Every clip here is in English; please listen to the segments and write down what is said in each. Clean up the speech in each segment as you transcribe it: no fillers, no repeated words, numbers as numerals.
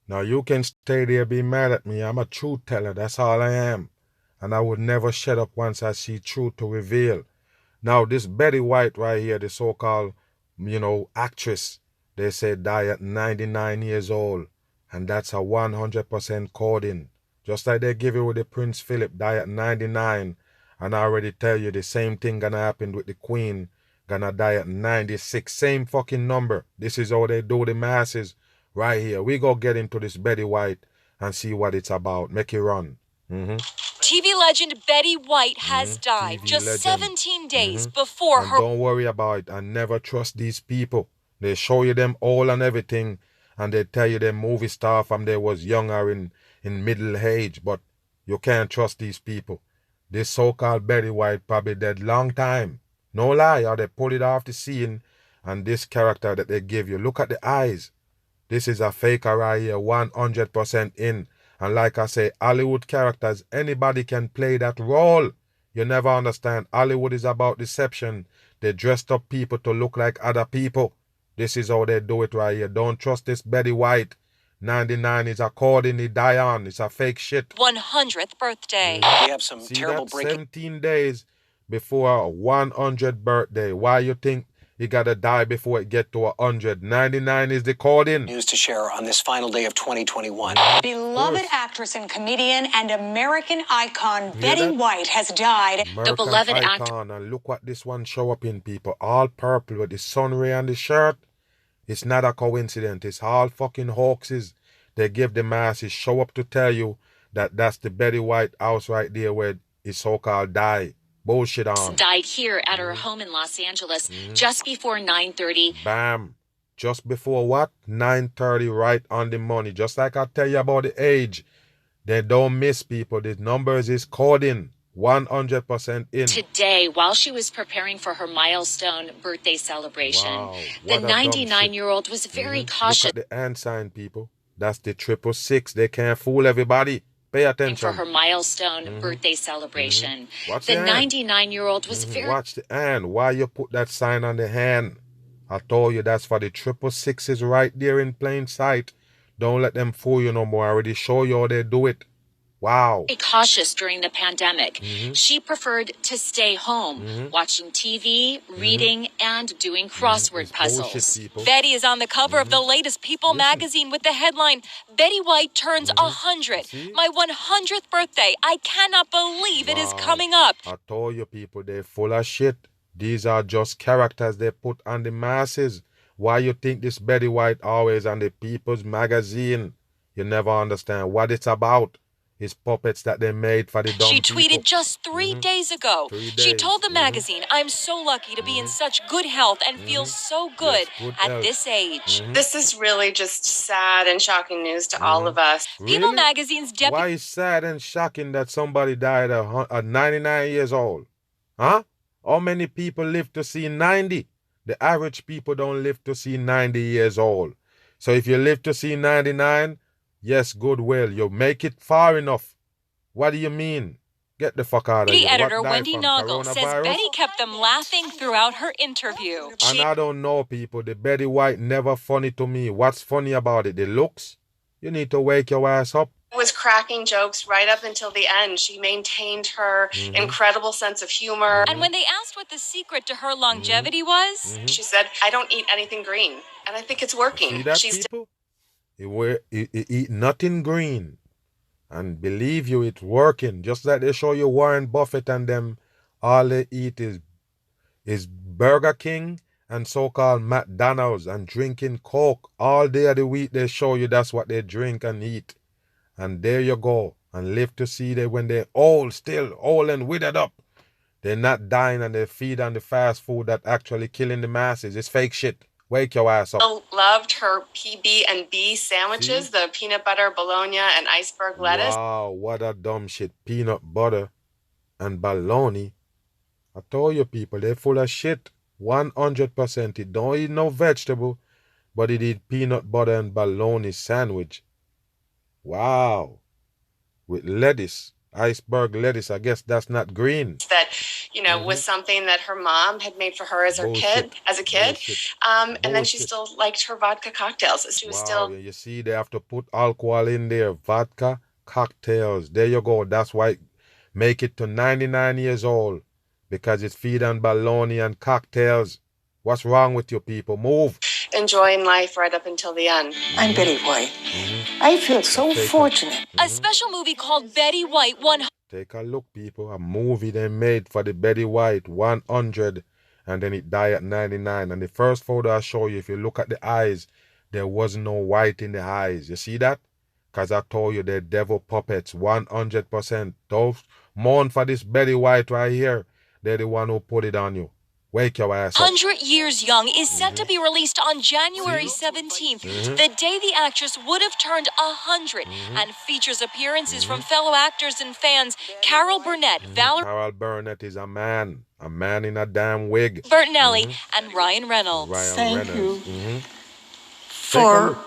Now you can stay there, be mad at me. I'm a truth teller. That's all I am. And I would never shut up once I see truth to reveal. Now this Betty White right here, the so-called, actress, they say die at 99 years old. And that's a 100% coding. Just like they give you with the Prince Philip, die at 99. And I already tell you the same thing gonna happen with the Queen. Gonna die at 96. Same fucking number. This is how they do the masses right here. We go get into this Betty White and see what it's about. Make it run. TV legend Betty White has died TV just legend. 17 days before And her... don't worry about it. And never trust these people. They show you them all and everything. And they tell you them movie star from they was younger in middle age. But you can't trust these people. This so-called Betty White probably dead long time. No lie. Or they pull it off the scene. And this character that they give you. Look at the eyes. This is a faker right here. 100% in. And like I say, Hollywood characters, anybody can play that role. You never understand. Hollywood is about deception. They dressed up people to look like other people. This is how they do it right here. Don't trust this Betty White. 99 is accordingly Diane. It's a fake shit. 100th birthday. We have some See terrible that? breaking. 17 days before a 100th birthday. Why you think you gotta die before it get to 100? 99 is the coding. News to share on this final day of 2021. Beloved actress and comedian and American icon Betty that? White has died. American beloved icon. And look what this one show up in, people. All purple with the sun ray on the shirt. It's not a coincidence. It's all fucking hoaxes. They give the masses show up to tell you that that's the Betty White house right there where it's so-called die. Bullshit on. Died here at her home in Los Angeles just before 9:30. Bam. Just before what? 9:30, right on the money. Just like I tell you about the age. They don't miss, people. The numbers is coding. 100% in. Today, while she was preparing for her milestone birthday celebration, Wow, the what a dumb shit. 99-year-old was very cautious Look at the hand sign, people. That's the 666. They can't fool everybody. Pay attention. for her milestone birthday celebration. Watch The the hand. 99-year-old was very... Watch the hand. Why you put that sign on the hand? I told you that's for the 666 right there in plain sight. Don't let them fool you no more. I already show you how they do it. Wow. cautious during the pandemic. She preferred to stay home, watching TV, reading, and doing crossword It's puzzles. bullshit, people. Betty is on the cover of the latest People magazine with the headline, Betty White turns 100. See? My 100th birthday. I cannot believe it is Wow. coming up. I told you, people, they're full of shit. These are just characters they put on the masses. Why you think this Betty White always on the People's magazine? You never understand what it's about. It's puppets that they made for the dumb She people. tweeted just 3 days ago. 3 She days. told the magazine, I'm so lucky to be in such good health and feel so good good at health. this age. This is really just sad and shocking news to all of us. People Really? magazine's deputy... Why is sad and shocking that somebody died at 99 years old? Huh? How many people live to see 90? The average people don't live to see 90 years old. So if you live to see 99, yes, goodwill. You make it far enough. What do you mean? Get the fuck out of Deputy here. What editor died Wendy from? Noggle says Coronavirus? Betty kept them laughing throughout her interview. And I don't know, people. The Betty White never funny to me. What's funny about it? The looks? You need to wake your ass up. Was cracking jokes right up until the end. She maintained her incredible sense of humor. And when they asked what the secret to her longevity was, She said, I don't eat anything green. And I think it's working. See that, She's people? You eat nothing green. And believe you, it's working. Just like they show you Warren Buffett and them, all they eat is Burger King and so-called McDonald's and drinking Coke. All day of the week they show you that's what they drink and eat. And there you go. And live to see that when they're old, still old and withered up. They're not dying and they feed on the fast food that actually killing the masses. It's fake shit. Wake your ass up. loved her PB&B sandwiches, the peanut butter, bologna, and iceberg lettuce. Wow, what a dumb shit. Peanut butter and bologna. I told you people, they're full of shit. 100%. It don't eat no vegetable, but it eat peanut butter and bologna sandwich. Wow. With lettuce. Iceberg lettuce. I guess that's not green. That, was something that her mom had made for her as a kid. And then she still liked her vodka cocktails. She was still. You see, they have to put alcohol in there. Vodka cocktails. There you go. That's why make it to 99 years old, because it's feed on baloney and cocktails. What's wrong with you people? Move. Enjoying life right up until the end. I'm Betty White. I feel so fortunate. A special movie called Betty White 100. Take a look, people. A movie they made for the Betty White 100, and then it died at 99. And the first photo I show you, if you look at the eyes, there was no white in the eyes. You see that? Because I told you they're devil puppets, 100%. Those mourn for this Betty White right here. They're the one who put it on you. Wake your ass up. 100 Years Young is set to be released on January 17th, the day the actress would have turned 100, and features appearances from fellow actors and fans Carol Burnett, Valerie Carol Burnett is a man in a damn wig. Bertinelli, and Ryan Reynolds. Thank you for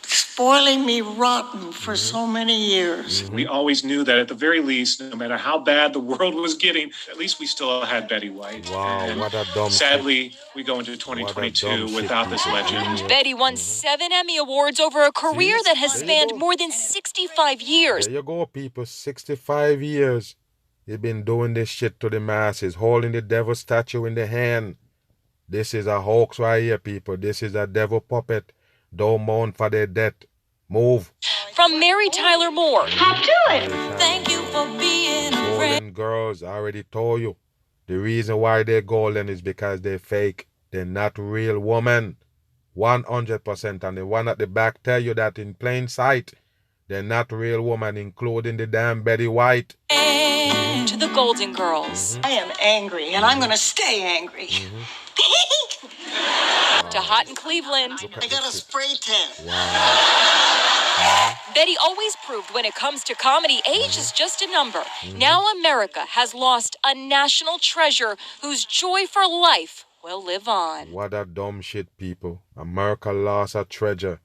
spoiling me rotten for so many years. We always knew that at the very least, no matter how bad the world was getting, at least we still had Betty White. Wow, and what a dumb sadly, we go into 2022 without this legend. Betty won 7 Emmy Awards over a career that has spanned more than 65 years. There you go, people. 65 years. You've been doing this shit to the masses, holding the devil statue in the hand. This is a hoax right here, people. This is a devil puppet. Don't mourn for their death. Move. From Mary Tyler Moore. Hop to it. Thank you for being a friend. Golden girls, I already told you. The reason why they're golden is because they're fake. They're not real women. 100%. And the one at the back tell you that in plain sight. They're not real women, including the damn Betty White. And to the Golden Girls. I am angry, and I'm going to stay angry. To Hot in Cleveland. I got a spray tan. Betty always proved when it comes to comedy, age is just a number. Now America has lost a national treasure whose joy for life will live on. What a dumb shit, people. America lost a treasure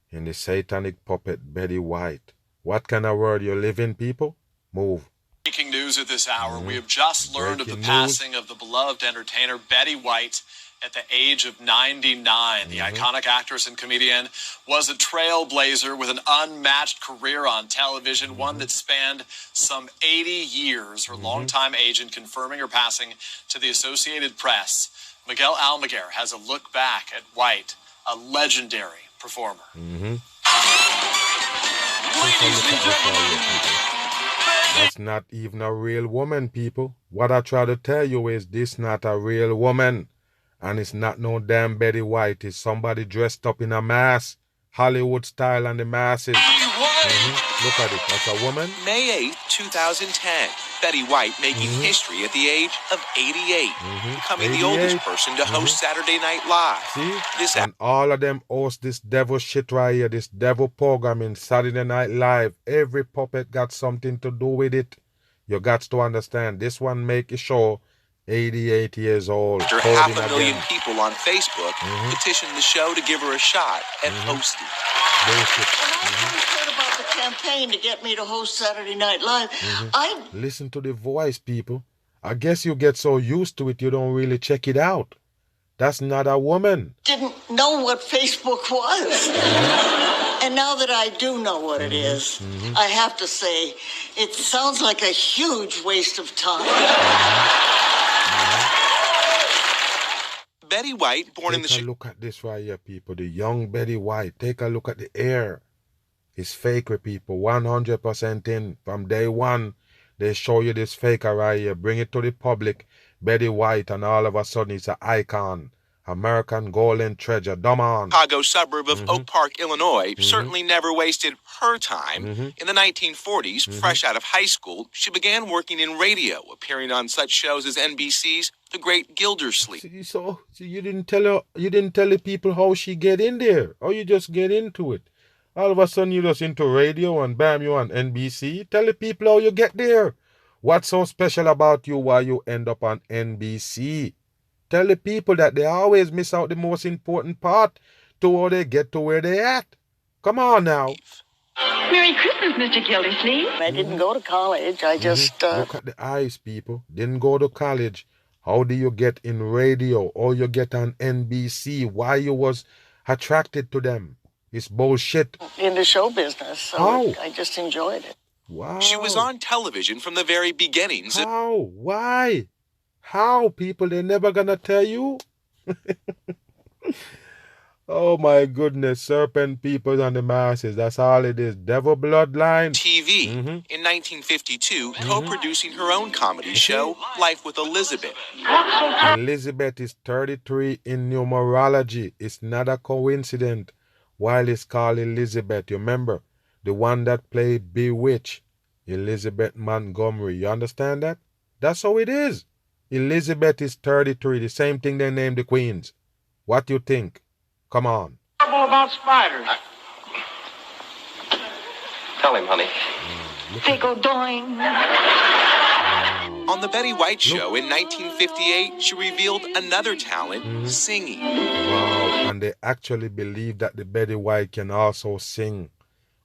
in the satanic puppet Betty White. What kind of world you live in, people? Move. Breaking news at this hour. We have just learned of the passing of the beloved entertainer Betty White at the age of 99. The iconic actress and comedian was a trailblazer with an unmatched career on television, one that spanned some 80 years. Her longtime agent confirming her passing to the Associated Press. Miguel Almaguer has a look back at White, a legendary performer. Ladies and gentlemen, that's not even a real woman, people. What I try to tell you is this not a real woman. And it's not no damn Betty White. It's somebody dressed up in a mask. Hollywood style and the masses. Look at it. That's a woman. May 8th, 2010. Betty White making history at the age of 88. Becoming the oldest person to host Saturday Night Live. See? And all of them host this devil shit right here. This devil programming, Saturday Night Live. Every puppet got something to do with it. You got to understand. This one make a show 88 years old. After 500,000 people on Facebook petitioned the show to give her a shot at hosting. When I first heard about the campaign to get me to host Saturday Night Live, Listen to the voice, people. I guess you get so used to it you don't really check it out. That's not a woman. didn't know what Facebook was. And now that I do know what it is, I have to say, it sounds like a huge waste of time. Betty White, born in the... Take a look at this right here, people. The young Betty White. Take a look at the hair. It's fake, people. 100% in. From day one, they show you this faker right here. Bring it to the public. Betty White, and all of a sudden, it's an icon. American golden treasure. Dumb on. Chicago suburb of Oak Park, Illinois, certainly never wasted her time. In the 1940s, fresh out of high school, she began working in radio, appearing on such shows as NBC's The Great Gildersleeve. So you didn't tell the people how she get in there, or you just get into it. All of a sudden you just into radio and bam, you on NBC. Tell the people how you get there. What's so special about you why you end up on NBC? Tell the people that they always miss out the most important part to how they get to where they at. Come on now. Merry Christmas, Mr. Gildersleeve. I didn't go to college. I just... Look at the eyes, people. Didn't go to college. How do you get in radio or you get on NBC? Why you was attracted to them? It's bullshit. In the show business. So How? I just enjoyed it. Wow. She was on television from the very beginnings. How? Why? How, people? They're never gonna tell you? Oh my goodness, serpent people and the masses, that's all it is. Devil bloodline. TV. In 1952, co-producing her own comedy show, Life with Elizabeth. Elizabeth is 33 in numerology. It's not a coincidence. While it's called Elizabeth, you remember? The one that played Bewitched, Elizabeth Montgomery. You understand that? That's how it is. Elizabeth is 33, the same thing they named the queens. What do you think? Come on. About spiders. Tell him, honey. They go doing. On The Betty White Show in 1958, she revealed another talent, singing. Wow, and they actually believe that the Betty White can also sing.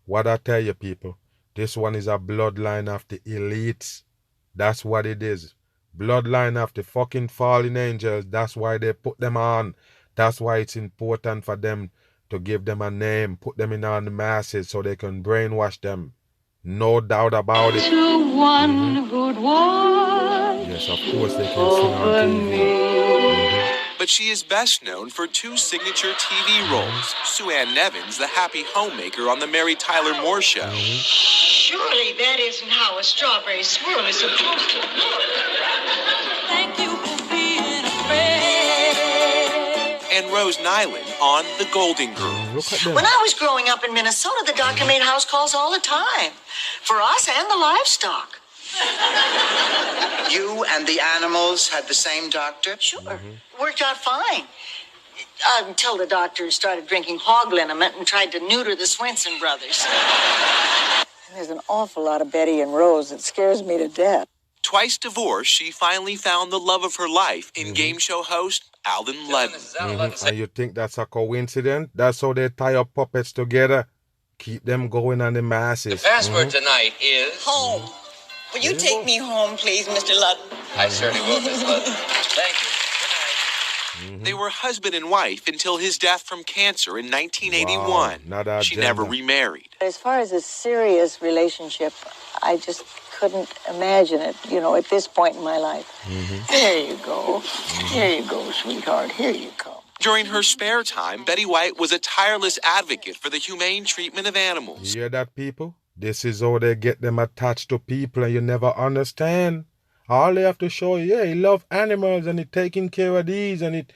What I tell you, people, this one is a bloodline of the elites. That's what it is. Bloodline of the fucking fallen angels. That's why they put them on. That's why it's important for them to give them a name, put them in on the masses so they can brainwash them. No doubt about it. To one good one. Yes, of course they can sing on TV. But she is best known for two signature TV roles. Sue Ann Nevins, the happy homemaker on The Mary Tyler Moore Show. Surely that isn't how a strawberry swirl is supposed to look. Thank you for being a friend. And Rose Nyland on The Golden Girls. When I was growing up in Minnesota, the doctor made house calls all the time. For us and the livestock. You and the animals had the same doctor? Sure. Worked out fine. Until the doctor started drinking hog liniment and tried to neuter the Swenson brothers. There's an awful lot of Betty and Rose that scares me to death. Twice divorced, she finally found the love of her life in game show host Alden Ludden. And you think that's a coincidence? That's how they tie up puppets together. Keep them going on the masses. The password tonight is... Home. Will you take me home, please, Mr. Ludden? I certainly will, Miss Ludden. Thank you. They were husband and wife until his death from cancer in 1981. Wow, not our She gender. never remarried. As far as a serious relationship, I just couldn't imagine it, at this point in my life. There you go. Here you go, sweetheart. Here you come. During her spare time, Betty White was a tireless advocate for the humane treatment of animals. You hear that, people? This is how they get them attached to people and you never understand. All they have to show you, he love animals and he taking care of these and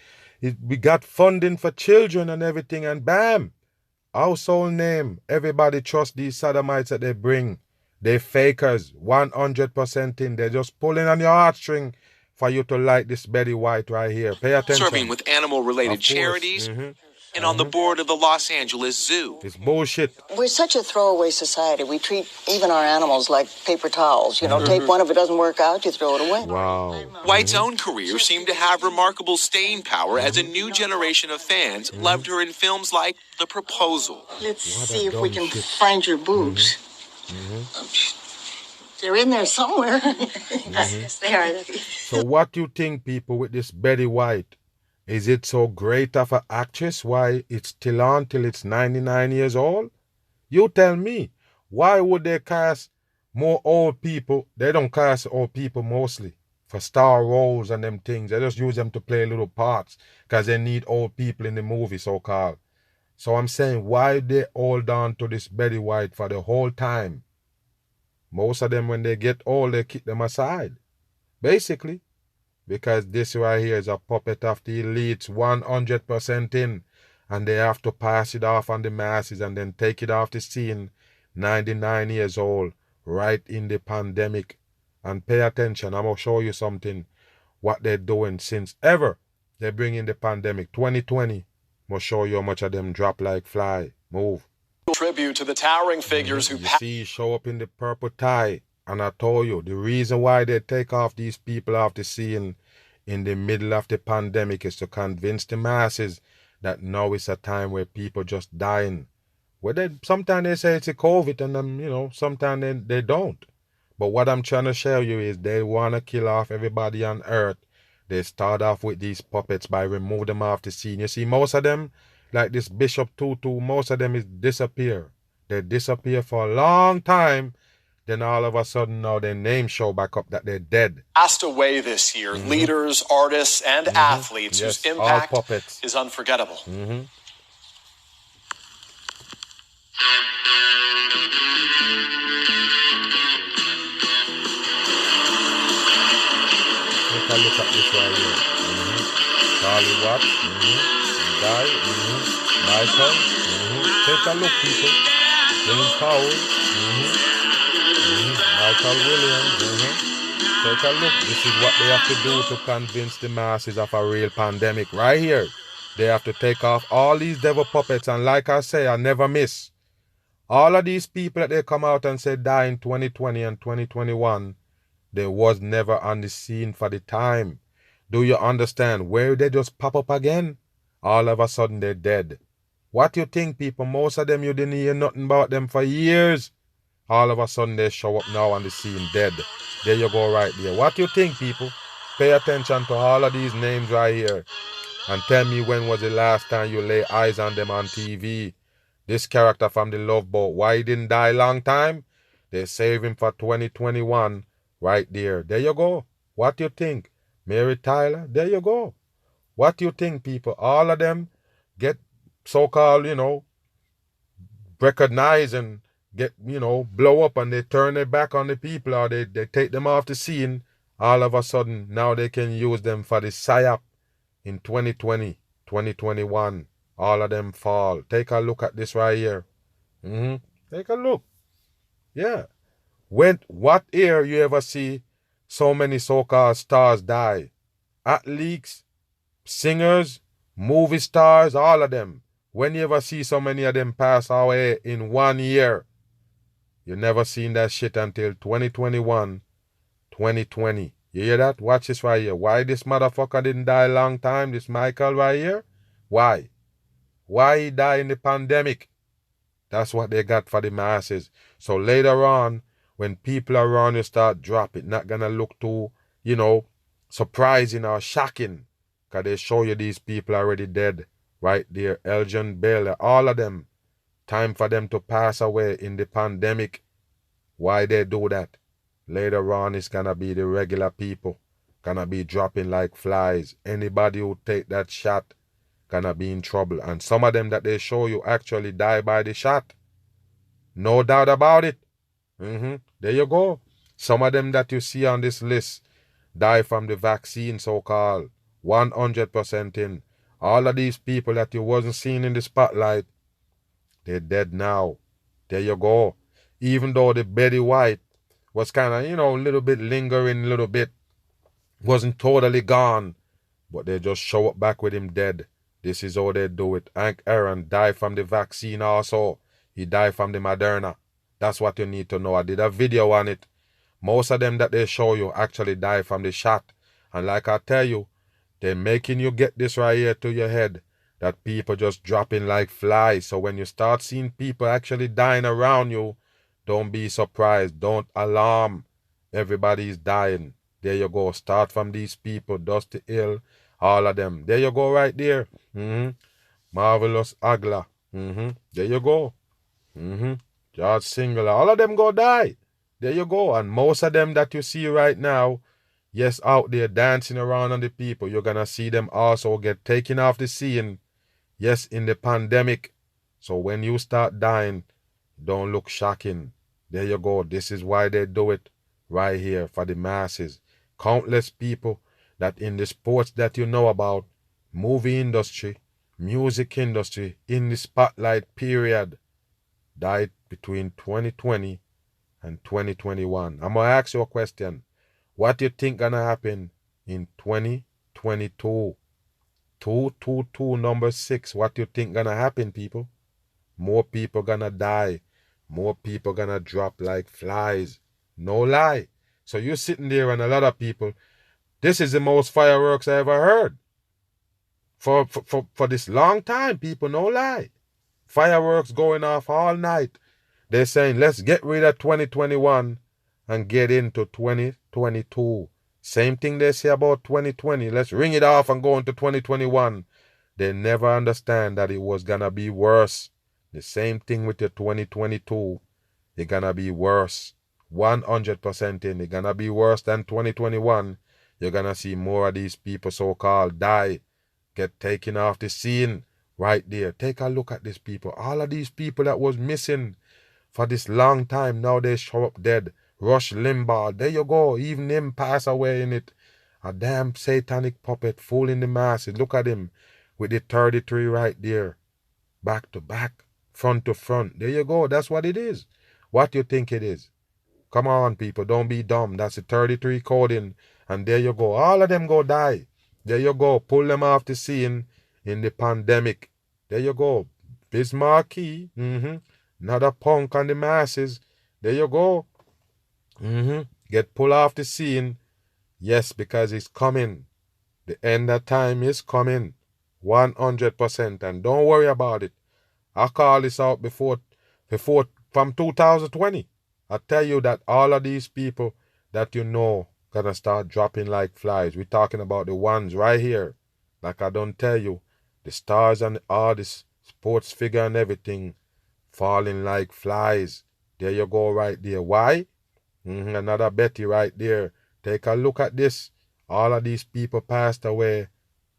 we got funding for children and everything and bam. Household name. Everybody trust these sodomites that they bring. They fakers, 100% in. They're just pulling on your heartstring for you to like this Betty White right here. Pay attention. Serving with animal-related charities and on the board of the Los Angeles Zoo. It's bullshit. We're such a throwaway society. We treat even our animals like paper towels. Take one, if it doesn't work out, you throw it away. Wow. White's own career seemed to have remarkable staying power as a new generation of fans loved her in films like The Proposal. Let's see if we can find your boobs. They're in there somewhere. Yes, they are. So what you think, people, with this Betty White? Is it so great of an actress? Why it's still on till it's 99 years old? You tell me. Why would they cast more old people? They don't cast old people mostly for star roles and them things. They just use them to play little parts because they need old people in the movie, so-called. So I'm saying, why they hold on to this Betty White for the whole time? Most of them, when they get old, they kick them aside. Basically. Because this right here is a puppet of the elites, 100% in. And they have to pass it off on the masses and then take it off the scene, 99 years old, right in the pandemic. And pay attention, I'm going to show you something, what they're doing since ever they bring in the pandemic. 2020, I'm going to show you how much of them drop like fly. Move. Tribute to the towering figures who You see, show up in the purple tie. And I told you, the reason why they take off these people off the scene in the middle of the pandemic is to convince the masses that now is a time where people just dying. Well, sometimes they say it's a COVID, and sometimes they don't. But what I'm trying to show you is they want to kill off everybody on earth. They start off with these puppets by remove them off the scene. You see, most of them, like this Bishop Tutu, most of them is disappear. They disappear for a long time. Then all of a sudden now their name show back up that they're dead. Passed away this year. Leaders, artists, and athletes whose impact is unforgettable. Take a look at this right here. Charlie Watts. Guy. Michael. Take a look, people. James Powell. Michael Williams. Take a look. This is what they have to do to convince the masses of a real pandemic. Right here. They have to take off all these devil puppets. And like I say, I never miss. All of these people that they come out and say die in 2020 and 2021, they was never on the scene for the time. Do you understand? Where they just pop up again? All of a sudden they're dead. What you think, people? Most of them you didn't hear nothing about them for years. All of a sudden they show up now on the scene dead. There you go right there. What you think, people? Pay attention to all of these names right here. And tell me when was the last time you lay eyes on them on TV. This character from the Love Boat, why he didn't die long time? They save him for 2021 right there. There you go. What you think? Mary Tyler? There you go. What you think, people? All of them get so-called, recognized and get, blow up, and they turn their back on the people, or they take them off the scene. All of a sudden, now they can use them for the PSYOP in 2020, 2021. All of them fall. Take a look at this right here. Take a look. Yeah. What year you ever see so many so-called stars die? Athletes, singers, movie stars, all of them. When you ever see so many of them pass away in 1 year? You never seen that shit until 2021, 2020. You hear that? Watch this right here. Why this motherfucker didn't die a long time? This Michael right here? Why? Why he died in the pandemic? That's what they got for the masses. So later on, when people around you start dropping, not gonna look too, surprising or shocking. Because they show you these people already dead. Right there. Elgin Baylor, all of them. Time for them to pass away in the pandemic. Why they do that? Later on, it's gonna be the regular people. Gonna be dropping like flies. Anybody who take that shot gonna be in trouble. And some of them that they show you actually die by the shot. No doubt about it. There you go. Some of them that you see on this list die from the vaccine, so-called. 100% in. All of these people that you wasn't seeing in the spotlight, they're dead now. There you go. Even though the Betty White was kind of, a little bit lingering, a little bit, wasn't totally gone. But they just show up back with him dead. This is how they do it. Hank Aaron died from the vaccine also. He died from the Moderna. That's what you need to know. I did a video on it. Most of them that they show you actually die from the shot. And like I tell you, they're making you get this right here to your head, that people just dropping like flies. So when you start seeing people actually dying around you, don't be surprised. Don't alarm. Everybody's dying. There you go. Start from these people. Dusty Hill. All of them. There you go right there. Marvelous Agla. There you go. George Singler. All of them go die. There you go. And most of them that you see right now, yes, out there dancing around on the people, you're going to see them also get taken off the scene. Yes, in the pandemic. So when you start dying, don't look shocking. There you go. This is why they do it right here for the masses. Countless people that in the sports that you know about, movie industry, music industry, in the spotlight period, died between 2020 and 2021. I'm going to ask you a question. What do you think gonna happen in 2022? 222 number 6. What do you think gonna happen, people? More people gonna die. More people gonna drop like flies. No lie. So you're sitting there and a lot of people, this is the most fireworks I ever heard. For this long time, people, no lie. Fireworks going off all night. They're saying, let's get rid of 2021 and get into 2022. Same thing they say about 2020. Let's ring it off and go into 2021. They never understand that it was going to be worse. The same thing with the 2022. It's going to be worse. 100% in. It's going to be worse than 2021. You're going to see more of these people so-called die, get taken off the scene right there. Take a look at these people. All of these people that was missing for this long time, now they show up dead. Rush Limbaugh, there you go. Even him pass away in it. A damn satanic puppet fooling the masses. Look at him with the 33 right there. Back to back, front to front. There you go. That's what it is. What you think it is? Come on, people. Don't be dumb. That's the 33 coding. And there you go. All of them go die. There you go. Pull them off the scene in the pandemic. There you go. Bismarcky. Another punk on the masses. There you go. Get pulled off the scene. Yes, because it's coming. The end of time is coming. 100%. And don't worry about it. I call this out before from 2020. I tell you that all of these people that you know gonna start dropping like flies. We're talking about the ones right here. Like I don't tell you. The stars and all this sports figure and everything falling like flies. There you go right there. Why? Another Betty right there. Take a look at this. All of these people passed away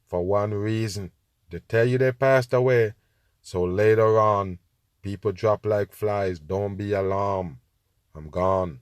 for one reason. They tell you they passed away. So later on, people drop like flies. Don't be alarmed. I'm gone.